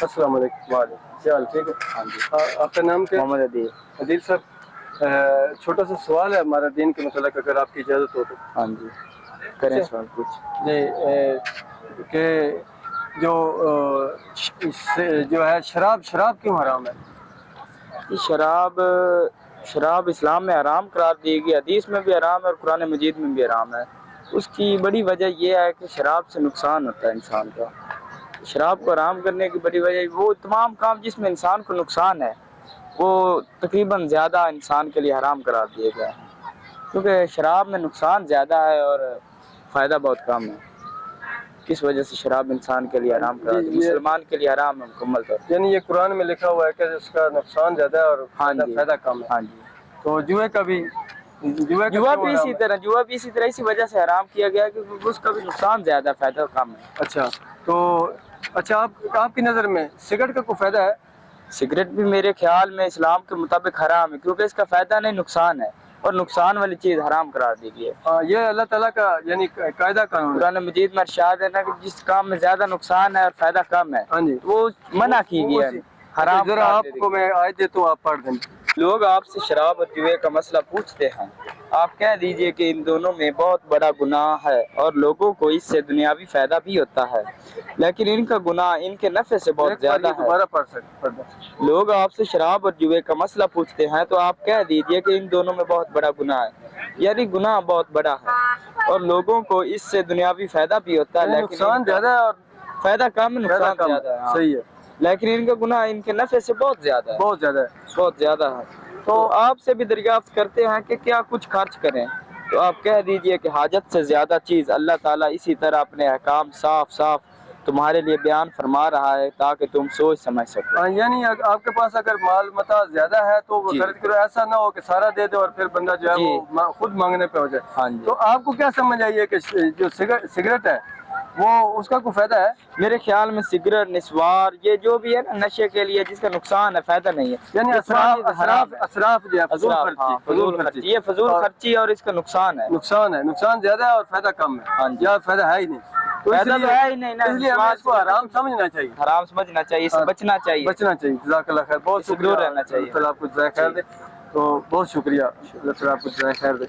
السلام علیکم۔ وعلیکم، کیا حال؟ ٹھیک ہے؟ ہاں جی، آپ کا نام کیا؟ محمد عدیل۔ عدیل صاحب، چھوٹا سا سوال ہے ہمارا دین کے متعلق، اگر آپ کی اجازت ہو تو۔ ہاں جی، کریں سوال کچھ۔ جی، کہ جو جو ہے شراب کیوں حرام ہے؟ شراب اسلام میں حرام قرار دی گئی، حدیث میں بھی حرام ہے اور قرآن مجید میں بھی حرام ہے۔ اس کی بڑی وجہ یہ ہے کہ شراب سے نقصان ہوتا ہے انسان کا۔ شراب کو حرام کرنے کی بڑی وجہ وہ تمام کام جس میں انسان کو نقصان ہے وہ تقریباً زیادہ انسان کے لیے حرام قرار دیے گئے ہیں، کیونکہ شراب میں نقصان زیادہ ہے اور فائدہ بہت کم ہے۔ کس وجہ سے شراب انسان کے لیے حرام قرار دی، مسلمان کے لیے حرام ہے مکمل طور پر۔ یعنی یہ قرآن میں لکھا ہوا ہے کہ اس کا نقصان زیادہ ہے اور فائدہ کم ہے۔ ہاں جی، تو جوئے کا بھی جوا بھی اسی طرح اسی وجہ سے حرام کیا گیا کہ اس کا بھی نقصان زیادہ فائدہ کم ہے۔ اچھا، تو آپ کی نظر میں سگریٹ کا کوئی فائدہ ہے؟ سگریٹ بھی میرے خیال میں اسلام کے مطابق حرام ہے، کیونکہ اس کا فائدہ نہیں نقصان ہے، اور نقصان والی چیز حرام قرار دی گئی ہے۔ یہ اللہ تعالیٰ کا یعنی قاعدہ قانون ہے۔ قرآن مجید میں ارشاد ہے نا کہ جس کام میں زیادہ نقصان ہے اور فائدہ کم ہے وہ منع کی گیا ہے، حرام۔ ذرا آپ کو میں آیت دیتا ہوں، آپ پڑھ دیں۔ لوگ آپ سے شراب اور جوئے کا مسئلہ پوچھتے ہیں، آپ کہہ دیجئے کہ ان دونوں میں بہت بڑا گناہ ہے اور لوگوں کو اس سے دنیاوی فائدہ بھی ہوتا ہے، لیکن ان کا گناہ ان کے نفع سے بہت زیادہ ہے۔ لوگ آپ سے شراب اور جوئے کا مسئلہ پوچھتے ہیں تو آپ کہہ دیجئے کہ ان دونوں میں بہت بڑا گناہ ہے، یعنی گناہ بہت بڑا ہے اور لوگوں کو اس سے دنیاوی فائدہ بھی ہوتا ہے، لیکن نقصان زیادہ ہے اور فائدہ کم، نقصان زیادہ ہے۔ صحیح ہے، لیکن ان کا گناہ ان کے نفع سے بہت زیادہ ہے، بہت زیادہ ہے۔ تو آپ سے بھی دریافت کرتے ہیں کہ کیا کچھ خرچ کریں، تو آپ کہہ دیجئے کہ حاجت سے زیادہ چیز اللہ تعالیٰ اسی طرح اپنے احکام صاف تمہارے لیے بیان فرما رہا ہے تاکہ تم سوچ سمجھ سکو۔ یعنی آپ کے پاس اگر مال متاع زیادہ ہے تو وہ خرچ کرو، ایسا نہ ہو کہ سارا دے دو اور پھر بندہ جو ہے وہ خود مانگنے پہ ہو جائے۔ تو آپ کو کیا سمجھ آئی ہے کہ جو سگریٹ ہے وہ اس کا کوئی فائدہ ہے؟ میرے خیال میں سگریٹ، نسوار، یہ جو بھی ہے نا نشے کے لیے جس کا نقصان ہے، فائدہ نہیں ہے، یعنی اسراف جو ہے فضول خرچی، یہ فضول خرچی اور اس کا نقصان ہے، نقصان زیادہ ہے اور فائدہ کم ہے، یا فائدہ ہے ہی نہیں، فائدہ تو ہے ہی نہیں، اس لیے ہمیں اس کو حرام سمجھنا چاہیے، حرام سمجھنا چاہیے، اس سے بچنا چاہیے۔ جزاک اللہ خیر، بہت شکریہ، رہنا چاہیے، اللہ آپ کو جزائے خیر دے۔ تو بہت شکریہ، اللہ تعالیٰ آپ کو جزائے خیر دے۔